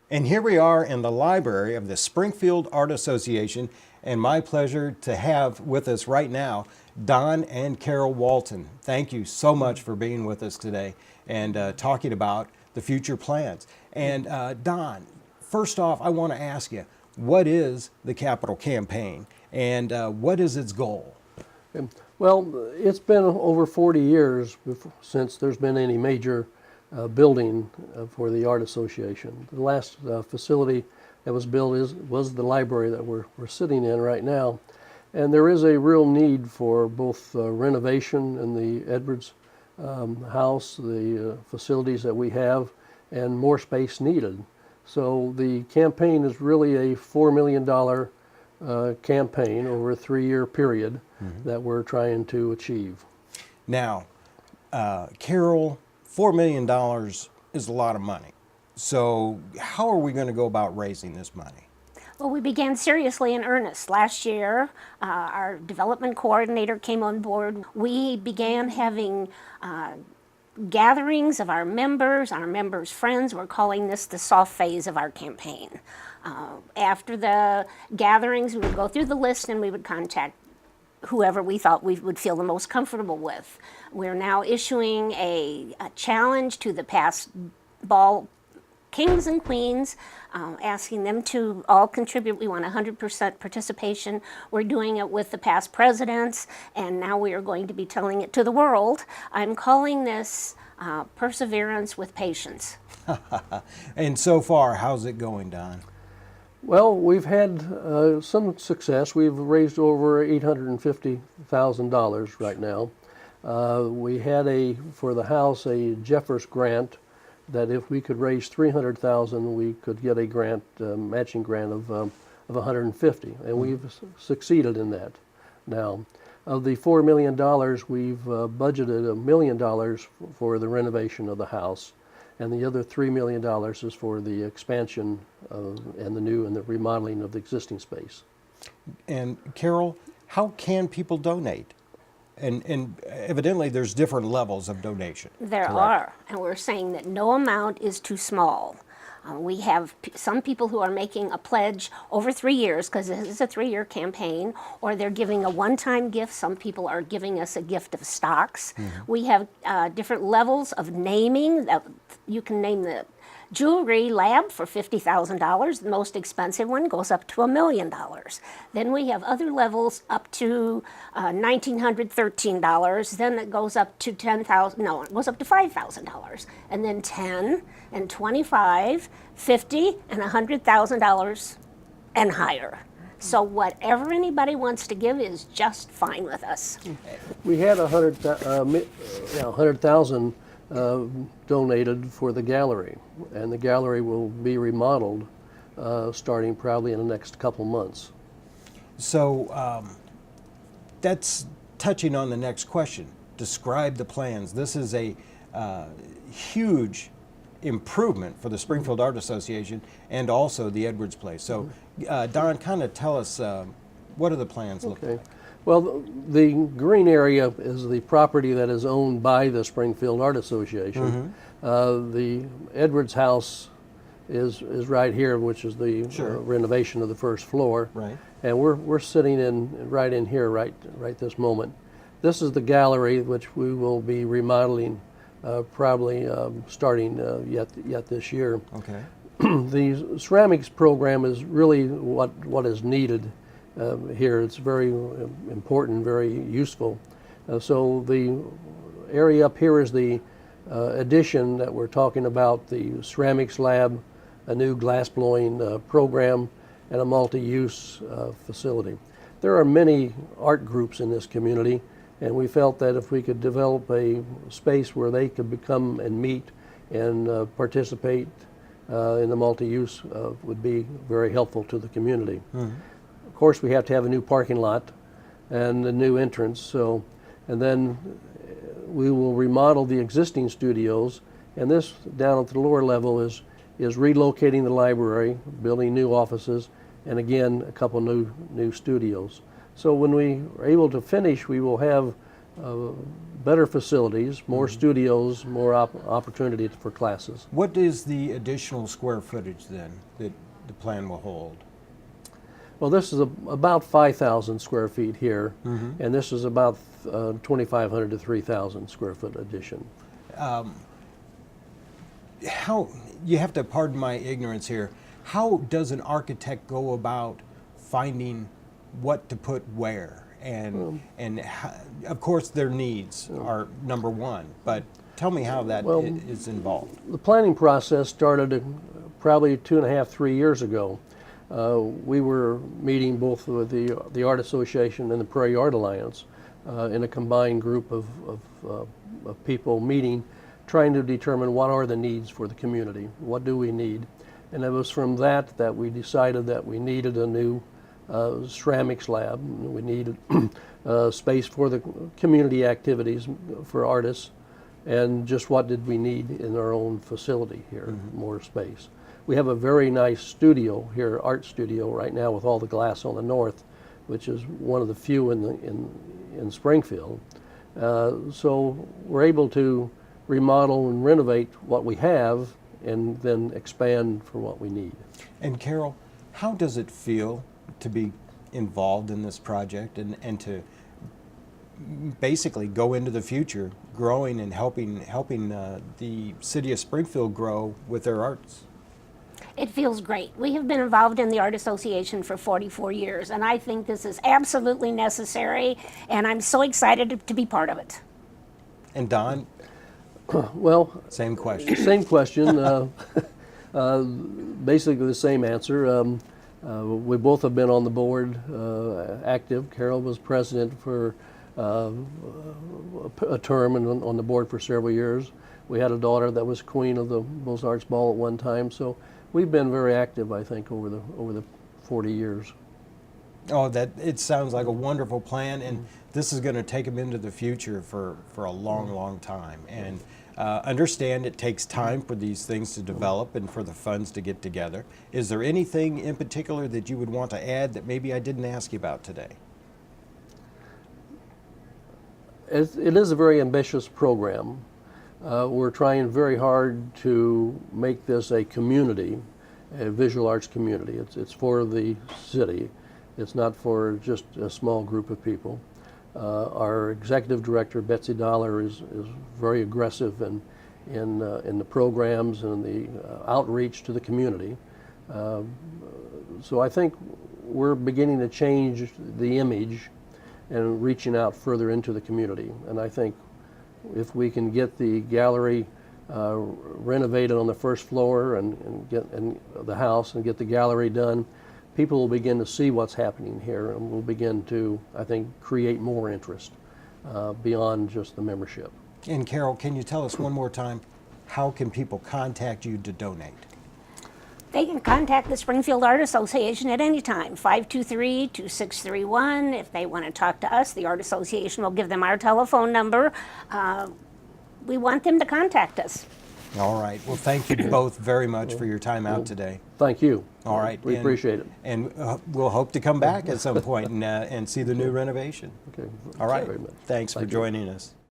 And here we are in the library of the Springfield Art Association, and my pleasure to have with us right now Don and Carol Walton. Thank you so much for being with us today and talking about the future plans. And Don, first off, I want to ask you, what is the Capital Campaign and what is its goal? Well, it's been over 40 years since there's been any major building for the Art Association. The last facility that was built was the library that we're sitting in right now. And there is a real need for both renovation in the Edwards house, the facilities that we have, and more space needed. So the campaign is really a $4 million campaign over a 3-year period that we're trying to achieve. Now, Carol, $4 million is a lot of money. So how are we going to go about raising this money? Well, we began seriously in earnest last year. Our development coordinator came on board. We began having gatherings of our members' friends. We're calling this the soft phase of our campaign. After the gatherings, we would go through the list and we would contact whoever we thought we would feel the most comfortable with. We're now issuing a challenge to the past ball kings and queens, asking them to all contribute. We want 100% participation. We're doing it with the past presidents, and now we are going to be telling it to the world. I'm calling this perseverance with patience. And so far, how's it going, Don? Well, we've had some success. We've raised over $850,000 right now. We had for the house, a Jeffers grant that if we could raise $300,000, we could get a grant, matching grant of $150,000, and we've succeeded in that. Now, of the $4 million, we've budgeted $1 million for the renovation of the house, and the other $3 million is for the expansion and the remodeling of the existing space. And Carol, how can people donate? And evidently there's different levels of donation. There correct? are, and we're saying that no amount is too small. We have some people who are making a pledge over 3 years, because this is a 3-year campaign, or they're giving a one-time gift. Some people are giving us a gift of stocks. We have different levels of naming. You can name the jewelry lab for $50,000. The most expensive one goes up to $1 million. Then we have other levels up to $1,913. Then it goes up to $10,000. No, it goes up to $5,000. And then $10 and $25, $50 and $100,000 and higher. So whatever anybody wants to give is just fine with us. We had $100,000 donated for the gallery, and the gallery will be remodeled starting probably in the next couple months. So that's touching on the next question. Describe the plans. This is a huge improvement for the Springfield Art Association and also the Edwards Place. So Don, kind of tell us what are the plans look like? Well, the green area is the property that is owned by the Springfield Art Association. The Edwards house is right here, which is the renovation of the first floor. Right. And we're sitting right in here right this moment. This is the gallery, which we will be remodeling probably starting yet this year. Okay. The ceramics program is really what is needed here. It's very important, very useful. So the area up here is the addition that we're talking about, the ceramics lab, a new glass blowing program, and a multi-use facility. There are many art groups in this community, and we felt that if we could develop a space where they could come and meet and participate in the multi-use would be very helpful to the community. Of course, we have to have a new parking lot and a new entrance. And then we will remodel the existing studios. And this down at the lower level is relocating the library, building new offices, and again a couple new studios. So when we are able to finish, we will have better facilities, more studios, more opportunity for classes. What is the additional square footage then that the plan will hold? Well, this is about 5,000 square feet here, and this is about 2,500 to 3,000 square foot addition. How, you have to pardon my ignorance here, how does an architect go about finding what to put where? And how, of course their needs are number one, but tell me how that is involved. The planning process started probably 2.5, 3 years ago. We were meeting both with the Art Association and the Prairie Art Alliance in a combined group of people meeting, trying to determine what are the needs for the community, what do we need. And it was from that we decided that we needed a new ceramics lab. We needed space for the community activities for artists, and just what did we need in our own facility here, more space. We have a very nice studio here, art studio right now with all the glass on the north, which is one of the few in Springfield. So we're able to remodel and renovate what we have and then expand for what we need. And Carol, how does it feel to be involved in this project and to basically go into the future growing and helping the city of Springfield grow with their arts? It feels great. We have been involved in the Art Association for 44 years, and I think this is absolutely necessary, and I'm so excited to be part of it. And Don, Well, same question. same question, basically the same answer. We both have been on the board active. Carol was president for a term and on the board for several years. We had a daughter that was queen of the Beaux-Arts Ball at one time, so we've been very active, I think, over the 40 years. Oh, it sounds like a wonderful plan, and this is going to take them into the future for a long, long time. And understand it takes time for these things to develop and for the funds to get together. Is there anything in particular that you would want to add that maybe I didn't ask you about today? It is a very ambitious program. We're trying very hard to make this a community, a visual arts community. It's for the city. It's not for just a small group of people. Our executive director, Betsy Dollar, is very aggressive in the programs and the outreach to the community. So I think we're beginning to change the image and reaching out further into the community. And I think if we can get the gallery renovated on the first floor and get the house and get the gallery done, people will begin to see what's happening here, and will begin to, I think, create more interest beyond just the membership. And Carol, can you tell us one more time, how can people contact you to donate? They can contact the Springfield Art Association at any time, 523-2631. If they want to talk to us, the Art Association will give them our telephone number. We want them to contact us. All right. Well, thank you both very much for your time out today. Thank you. All right. We appreciate it. And we'll hope to come back at some point and see the new renovation. Okay. All right. Very much. Thanks for Thank you. joining us.